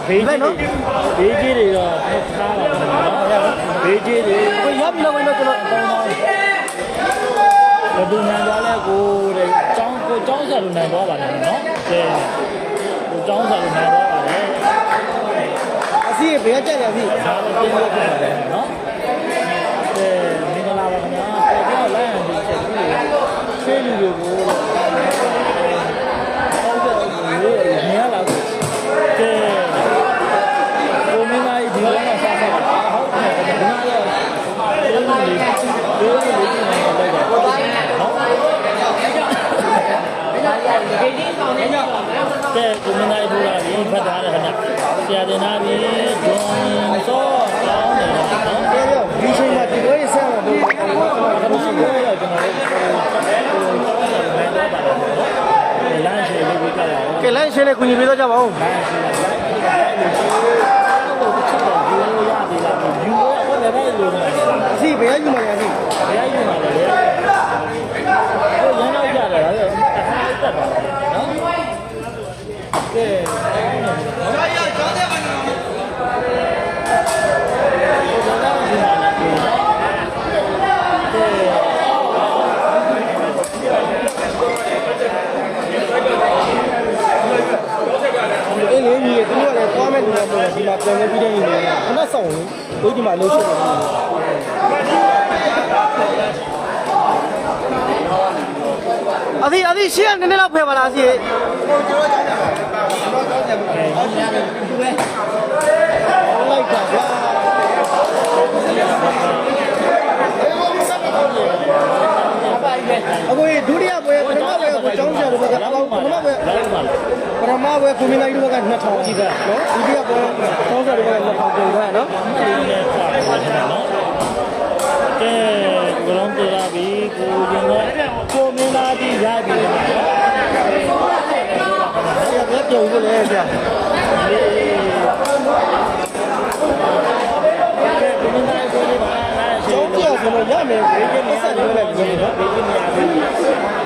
ဘေးကြီးဘေးကြီးတွေတော့ထားပါတော့ဘေးကြီးတွေကိုရပြီလို့ကျွန်တော်ဘယ်သူနိုင်သွားလဲကိုတဲ့ကျောင်းဆရာလူနိုင်သွားပါလေနော်ကဲကိုကျောင်းဆရာလူနိုင်သွားပါလေအစီဘယ်ကြက်လဲအစီဒါလည်းပြင်လို့ဖြစ်ပါတယ်နော်ကဲမင်္ဂလာပါခင်ဗျာပေါ်ပြောလိုက်ရင်ဒီချက်ကြီးတွေဆွေးလူတွေကိုဟုတ်တယ်နေရလားကဲကိုမင်းသားကြီးဒီလိုနဲ့ဆက်ဆက်တာဟုတ်တယ်ဒီမှာတော့ဆွေးလူတွေဟုတ်ကဲ့ကိုမင်းသားထူလာပြီဖတ်ထားတယ်ခင်ဗျဆရာတင်သားပြီဂျွန်စောတောင်းတယ်နော်ဒီချိန်မှာဒီလိုဆက်ရတော့ကျွန်တော်တို့လမ်းရှိလေးကိုကြည့်ကြပါဦးကဲလမ်းရှိလေးကိုညီပေးတော့ကြပါဦးလမ်းရှိလေးယူရတော့လည်းပဲလို့အစီဘယ်ယူမှာလဲအစီဘယ်ယူမှာလဲကိုရမ်းတော့ကြတယ်ဒါလည်းအခါတက်ပါနော်ကဲအေးလေညီတို့ကလည်းသွားမဲ့လူတွေပေါ့ဒီမှာပြန်နေပြီးတဲ့ညီတွေခဏဆောင်လို့ဒီမှာလှုပ်ရှားနေတယ်အသီးရှေ့နည်းနည်းလောက်ဖယ်ပါလားအစီကိုကျွန်တော်ကြောက်ကြပါဘူးကျွန်တော်ကြောက်ကြပါဘူးသူပဲလိုက်တာကွာအခုဒုတိယပွဲပထမပွဲကိုကျောင်းဆရာတို့ကပထမပွဲကိုမင်းလိုက်တို့က2000ကြီးကနော်ဒုတိယပွဲကျောင်းဆရာတို့က2000ကျော်သွားနော်ကဲဘလုံးပြလာပြီကိုရင်တော့ကိုမင်းသားကြီးရပြီနော်ဆရာပြောပြုံးလို့လေဆရာကျောင်းဆရာဆိုတော့ရမယ်ဘေးကပတ်ဆက်နေလိုက်ပြီနော်ဘေးကနေရာပြီ